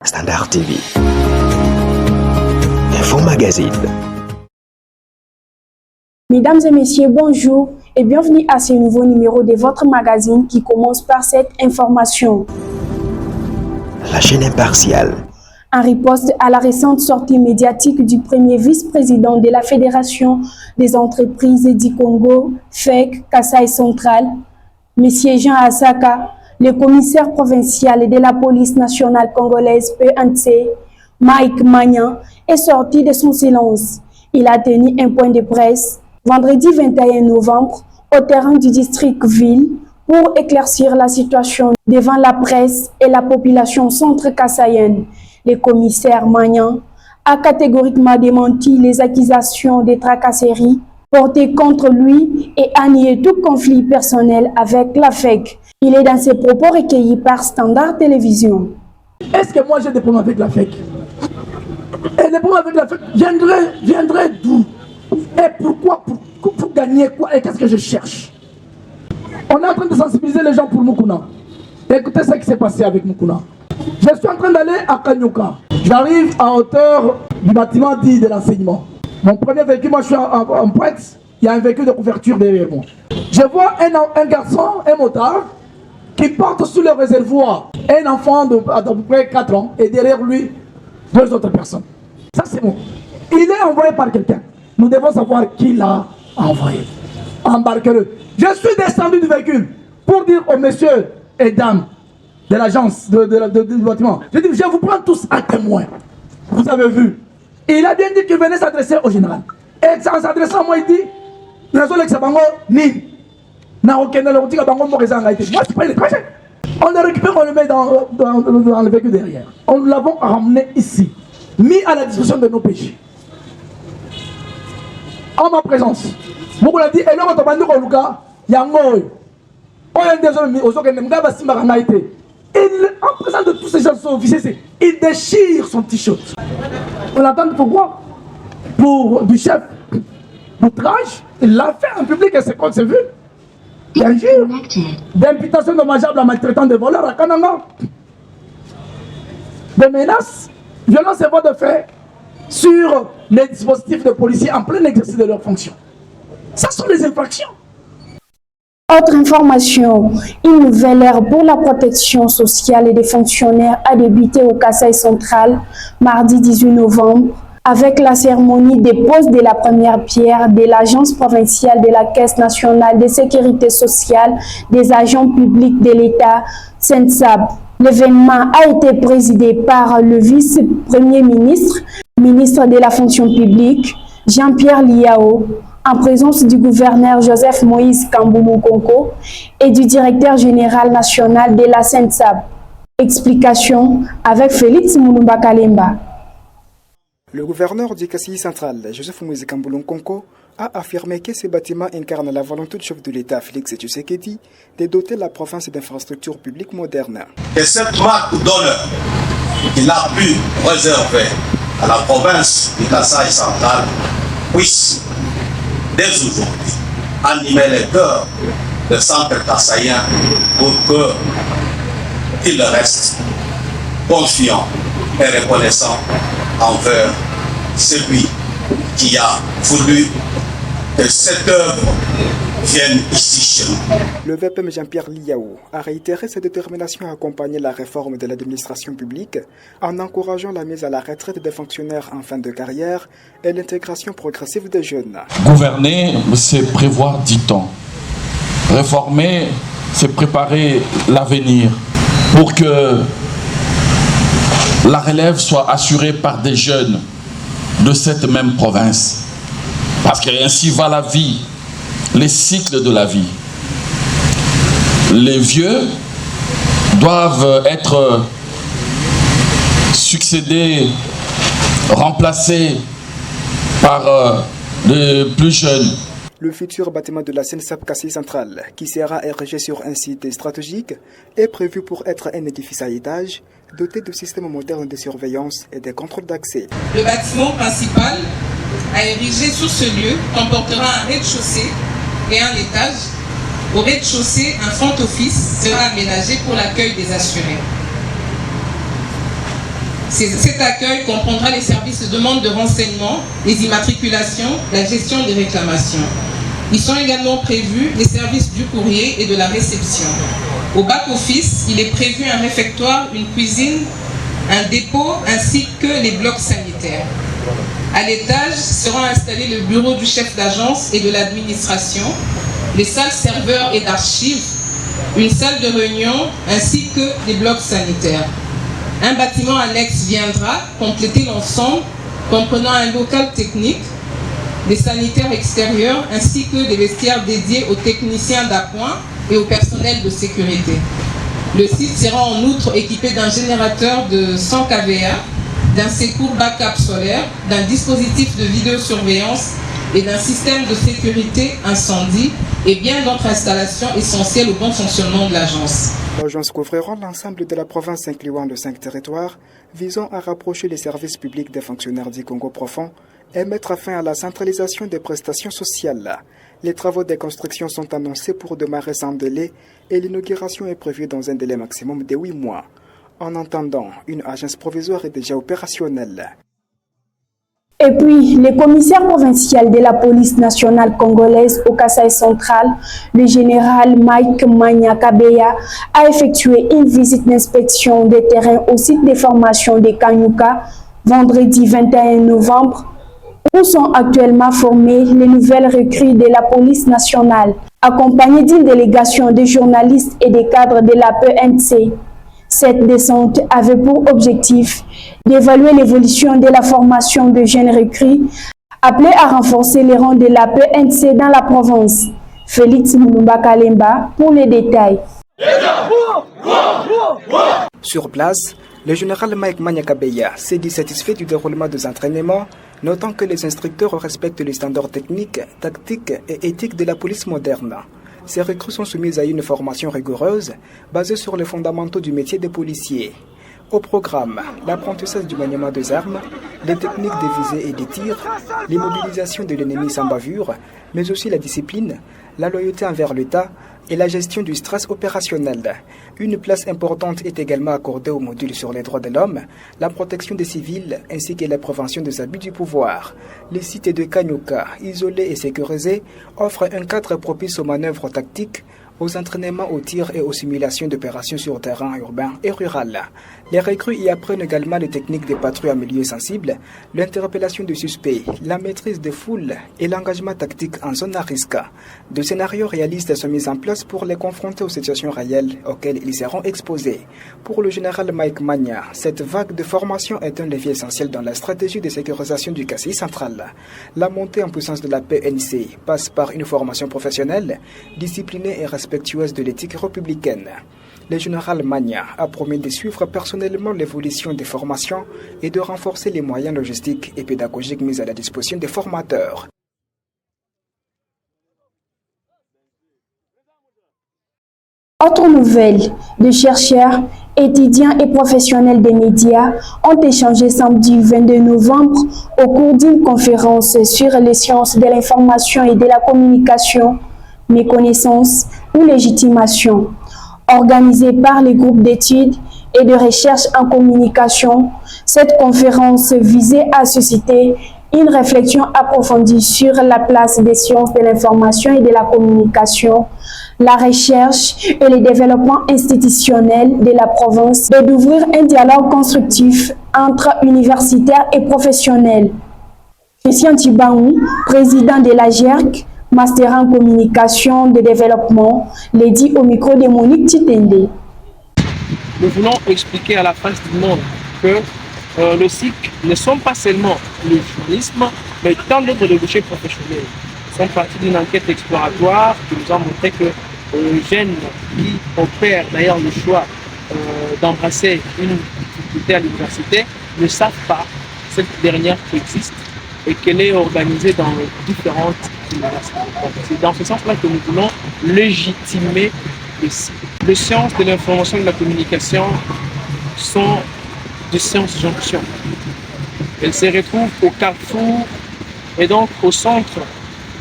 Standard TV. Info Magazine. Mesdames et messieurs, bonjour et bienvenue à ce nouveau numéro de votre magazine qui commence par cette information. La chaîne impartiale. En riposte à la récente sortie médiatique du premier vice-président de la Fédération des entreprises du Congo, FEC, Kasai Central, M. Jean Asaka, le commissaire provincial de la police nationale congolaise PNC, Mike Magnan, est sorti de son silence. Il a tenu un point de presse vendredi 21 novembre au terrain du district ville pour éclaircir la situation devant la presse et la population centre-kassaïenne. Le commissaire Magnan a catégoriquement démenti les accusations de tracasserie portées contre lui et a nié tout conflit personnel avec la FEC. Il est dans ses propos recueillis par Standard Télévision. Est-ce que moi j'ai des problèmes avec la FEC? Et les problèmes avec la FEC viendraient d'où? Et pourquoi? Pour gagner quoi? Et qu'est-ce que je cherche? On est en train de sensibiliser les gens pour Mukuna. Écoutez ce qui s'est passé avec Mukuna. Je suis en train d'aller à Kanyuka. J'arrive à hauteur du bâtiment dit de l'enseignement. Mon premier véhicule, moi je suis en pointe, il y a un véhicule de couverture derrière moi. Je vois un garçon, un motard, qui porte sous le réservoir un enfant d'à peu près 4 ans et derrière lui 2 autres personnes. Ça c'est bon. Il est envoyé par quelqu'un. Nous devons savoir qui l'a envoyé. Embarquez-le. Je suis descendu du véhicule pour dire aux messieurs et dames de l'agence du bâtiment. Je dis, je vous prends tous à témoin. Vous avez vu. Il a bien dit qu'il venait s'adresser au général. Et en s'adressant à moi, il dit, moi c'est pas l'étranger. On le récupère, on le met dans le véhicule derrière. On l'avons ramené ici, mis à la disposition de nos péchés. En ma présence. Beaucoup l'a dit, et là, on a dit il y a un mot. En présence de tous ces gens qui sont officiers, il déchire son t-shirt. On attend pourquoi? Pour du chef d'outrage, il l'a fait en public et c'est qu'on s'est vu. D'injure, d'imputation dommageable à maltraitant des voleurs à Kananga, de menaces, violence et voies de fait sur les dispositifs de policiers en plein exercice de leurs fonctions. Ça sont les infractions. Autre information, une nouvelle ère pour la protection sociale et des fonctionnaires a débuté au Kasai Central mardi 18 novembre avec la cérémonie de pose de la première pierre de l'Agence provinciale de la Caisse nationale de sécurité sociale des agents publics de l'État, SENSAB. L'événement a été présidé par le vice-premier ministre, ministre de la fonction publique, Jean-Pierre Liao, en présence du gouverneur Joseph Moïse Kamboumu-Konko et du directeur général national de la SENSAB. Explication avec Félix Moulumba Kalemba. Le gouverneur du Kasai Central, Joseph Moïse Kamboumu-Konko, a affirmé que ce bâtiment incarne la volonté du chef de l'État, Félix Tshisekedi, de doter la province d'infrastructures publiques modernes. Et cette marque d'honneur qu'il a pu réserver à la province du Kasai Central puisse dès aujourd'hui animer les cœurs des centres kassaïens pour qu'ils restent confiants et reconnaissants envers celui qui a voulu que cette œuvre vienne ici chez nous. Le VPM Jean-Pierre Liao a réitéré sa détermination à accompagner la réforme de l'administration publique en encourageant la mise à la retraite des fonctionnaires en fin de carrière et l'intégration progressive des jeunes. Gouverner, c'est prévoir du temps. Réformer, c'est préparer l'avenir pour que la relève soit assurée par des jeunes de cette même province. Parce qu'ainsi va la vie, les cycles de la vie. Les vieux doivent être succédés, remplacés par les plus jeunes. Le futur bâtiment de la SENSAB Kasai Central, qui sera érigé sur un site stratégique, est prévu pour être un édifice à étages doté de systèmes modernes de surveillance et de contrôle d'accès. Le bâtiment principal à ériger sur ce lieu comportera un rez-de-chaussée et un étage. Au rez-de-chaussée, un front office sera aménagé pour l'accueil des assurés. Cet accueil comprendra les services de demande de renseignement, les immatriculations, la gestion des réclamations. Ils sont également prévus les services du courrier et de la réception. Au back-office, il est prévu un réfectoire, une cuisine, un dépôt ainsi que les blocs sanitaires. À l'étage sera installé le bureau du chef d'agence et de l'administration, les salles serveurs et d'archives, une salle de réunion ainsi que les blocs sanitaires. Un bâtiment annexe viendra compléter l'ensemble, comprenant un local technique, des sanitaires extérieurs ainsi que des vestiaires dédiés aux techniciens d'appoint et au personnel de sécurité. Le site sera en outre équipé d'un générateur de 100 kVA, d'un secours backup solaire, d'un dispositif de vidéosurveillance et d'un système de sécurité incendie et bien d'autres installations essentielles au bon fonctionnement de l'agence. L'agence couvrira l'ensemble de la province incluant les 5 territoires, visant à rapprocher les services publics des fonctionnaires du Congo profond et mettre fin à la centralisation des prestations sociales. Les travaux de construction sont annoncés pour démarrer sans délai et l'inauguration est prévue dans un délai maximum de 8 mois. En attendant, une agence provisoire est déjà opérationnelle. Et puis, le commissaire provincial de la police nationale congolaise au Kasaï central, le général Mike Manya-Kabeya, a effectué une visite d'inspection des terrains au site de formation de Kanyuka vendredi 21 novembre, où sont actuellement formées les nouvelles recrues de la police nationale, accompagnées d'une délégation de journalistes et des cadres de la PNC. Cette descente avait pour objectif d'évaluer l'évolution de la formation de jeunes recrues, appelés à renforcer les rangs de la PNC dans la province. Félix Moulumba Kalemba pour les détails. Sur place, le général Mike Manya-Kabeya s'est dit satisfait du déroulement des entraînements, notant que les instructeurs respectent les standards techniques, tactiques et éthiques de la police moderne. Ces recrues sont soumises à une formation rigoureuse basée sur les fondamentaux du métier de policier. Au programme, l'apprentissage du maniement des armes, les techniques de visée et de tir, l'immobilisation de l'ennemi sans bavure, mais aussi la discipline, la loyauté envers l'État et la gestion du stress opérationnel. Une place importante est également accordée au module sur les droits de l'homme, la protection des civils ainsi que la prévention des abus du pouvoir. Les sites de Kanyuka, isolés et sécurisés, offrent un cadre propice aux manœuvres tactiques, aux entraînements au tir et aux simulations d'opérations sur terrain urbain et rural. Les recrues y apprennent également les techniques des patrouilles en milieu sensible, l'interpellation des suspects, la maîtrise des foules et l'engagement tactique en zone à risque. Des scénarios réalistes sont mis en place pour les confronter aux situations réelles auxquelles ils seront exposés. Pour le général Mike Manya, cette vague de formation est un levier essentiel dans la stratégie de sécurisation du Kasaï central. La montée en puissance de la PNC passe par une formation professionnelle, disciplinée et respectueuse de l'éthique républicaine. Le général Manya a promis de suivre personnellement l'évolution des formations et de renforcer les moyens logistiques et pédagogiques mis à la disposition des formateurs. Autre nouvelle, des chercheurs, étudiants et professionnels des médias ont échangé samedi 22 novembre au cours d'une conférence sur les sciences de l'information et de la communication, méconnaissance ou légitimation, organisée par les groupes d'études et de recherche en communication. Cette conférence visait à susciter une réflexion approfondie sur la place des sciences de l'information et de la communication, la recherche et le développement institutionnel de la province et d'ouvrir un dialogue constructif entre universitaires et professionnels. Christian Tibaou, président de la GERC, master en communication de développement, l'a dit au micro de Monique Titende. Nous voulons expliquer à la face du monde que le SIC ne sont pas seulement le journalisme, mais tant d'autres débouchés professionnels. Nous sommes partis d'une enquête exploratoire qui nous a montré que les jeunes qui opèrent d'ailleurs le choix d'embrasser une faculté à l'université ne savent pas cette dernière qui existe et qu'elle est organisée dans différentes universités. C'est dans ce sens-là que nous voulons légitimer le SIC. Les sciences de l'information et de la communication sont des sciences jonction. Elles se retrouvent au carrefour et donc au centre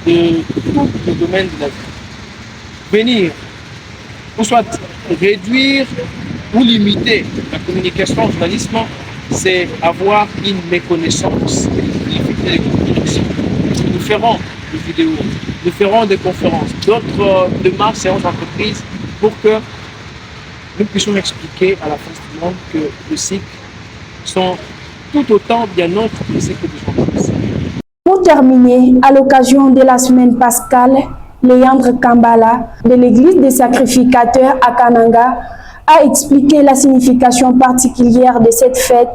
de tous les domaines de la vie. Venir, ou soit réduire ou limiter la communication au journalisme c'est avoir une méconnaissance des difficultés de communication. Nous ferons des vidéos, nous ferons des conférences, d'autres démarches, séances d'entreprise pour que nous puissions expliquer à la face du monde que les cycles sont tout autant bien autres que les cycles des entreprises. Pour terminer, à l'occasion de la semaine pascale, Léandre Kambala de l'église des sacrificateurs à Kananga a expliqué la signification particulière de cette fête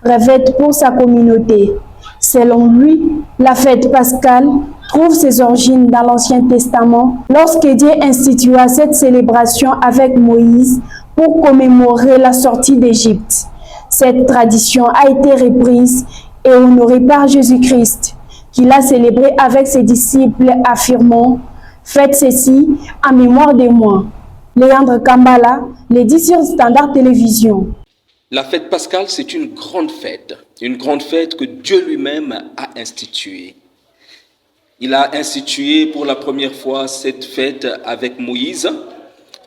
revêtue pour sa communauté. Selon lui, la fête pascale trouve ses origines dans l'Ancien Testament lorsque Dieu institua cette célébration avec Moïse pour commémorer la sortie d'Égypte. Cette tradition a été reprise et honorée par Jésus-Christ, qui l'a célébrée avec ses disciples, affirmant « Faites ceci en mémoire de moi ». Léandre Kambala, l'édition Standard Télévision. La fête pascale, c'est une grande fête que Dieu lui-même a instituée. Il a institué pour la première fois cette fête avec Moïse,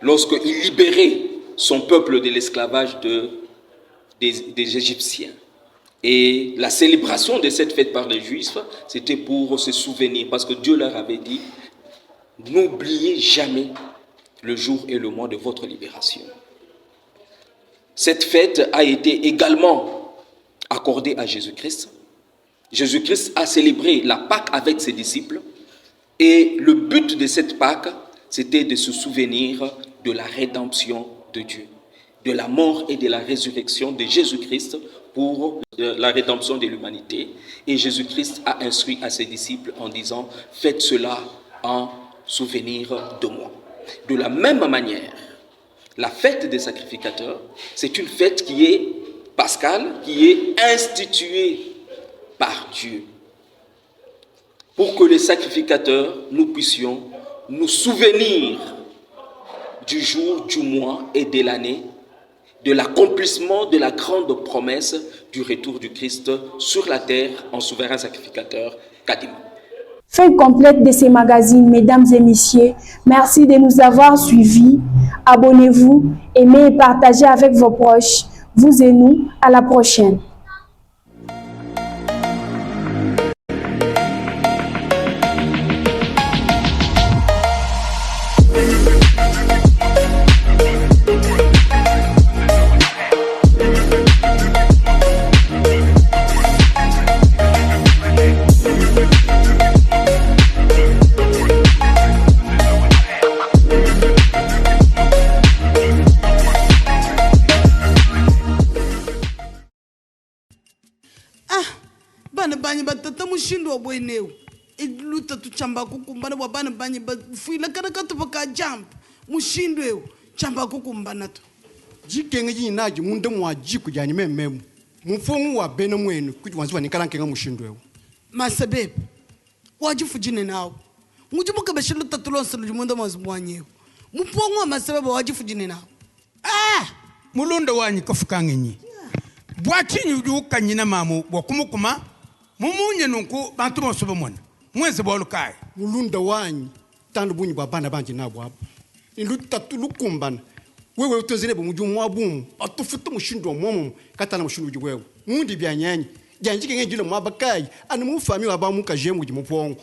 lorsqu'il libérait son peuple de l'esclavage des Égyptiens. Et la célébration de cette fête par les Juifs, c'était pour se souvenir, parce que Dieu leur avait dit, n'oubliez jamais le jour et le mois de votre libération. Cette fête a été également accordée à Jésus-Christ. Jésus-Christ a célébré la Pâque avec ses disciples et le but de cette Pâque, c'était de se souvenir de la rédemption de Dieu, de la mort et de la résurrection de Jésus-Christ pour la rédemption de l'humanité. Et Jésus-Christ a instruit à ses disciples en disant « Faites cela en souvenir de moi ». De la même manière, la fête des sacrificateurs, c'est une fête qui est pascale, qui est instituée par Dieu, pour que les sacrificateurs, nous puissions nous souvenir du jour, du mois et de l'année, de l'accomplissement de la grande promesse du retour du Christ sur la terre en souverain sacrificateur Kadima. Fin complète de ces magazines, mesdames et messieurs. Merci de nous avoir suivis. Abonnez-vous, aimez et partagez avec vos proches. Vous et nous, à la prochaine. Mushindo bweneu iluta tuchamba kukumbana wabana banyi fuila kana katupa jump mushindo eu chamba kukumbana to jikenge jinaji munde mwa jiku jani mememu mufongu wa bena mwenu kujiwanzi wa nikala nkenga mushindo eu masabebe wajifujine nawo mujibuka beshilu tatulonsa lumunde mwazimwanyewu mufongu wa masabebe wajifujine nawo mulunda wanyi kafukangenyi bwati nyujuka nyina mamu bokumukuma mumunye nunku bantu mosobo mona mwenze bolukai mulunda wanyi tandu bunyi babana banji nabo hapo iluta tulukumbana wewe utozine bomuju mwabumu atufuta mushindo momo katana mushindo jwewe mundi byanyanyi janjike ngejilo mwabakai anu mufami wabamu kajemu jimupongo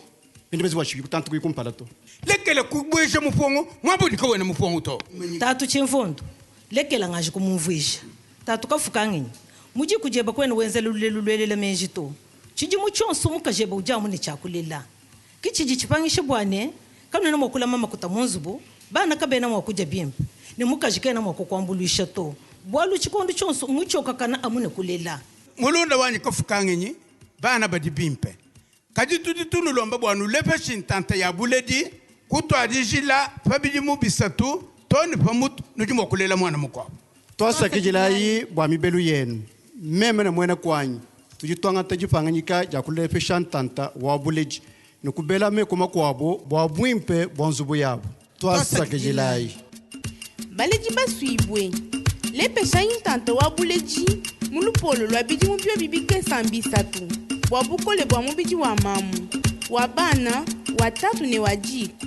ndibezi washibi kutantu kuikumpala to lekele kubweje mupongo mwabudi ko wena mupongo to tatu chimfundo lekela ngaji kumuvwisha tatu kafukangenyi muji kujeba kwenu wenzela lulelulele menji to chiji muchonso mukajeba ujamu ni chakulela kichiji chipangishe bwane kana na mokula mama kutamunzubu bana kabena mwakuja bimba ni mukajikena mwakukwambulisha to bwalu chikondo chonso muchoka kana amune kulela mulunda wanyi kafukangenyi bana badi bimpe kadi tuditunu lomba bwanu lepeshin tante ya buledi kuto adijila fabidi mubisatu toni pamut nujimo kulela mwana mukwa tosa kijilayi bwa mibelu yenu meme na mwena kwanyi tujitwanga tajifanganyika jakulepeshan tanta wa buleji nukubela me kuma kwabo bwa bwimpe bonzubu yabo tosa kijilayi baleji baswibwe lepesha intanta wa buleji mulupolo lwa bidi mupyo bibike sambisatu bwa bukole bwa mubiji wa mamu wa bana watatu ne wajiku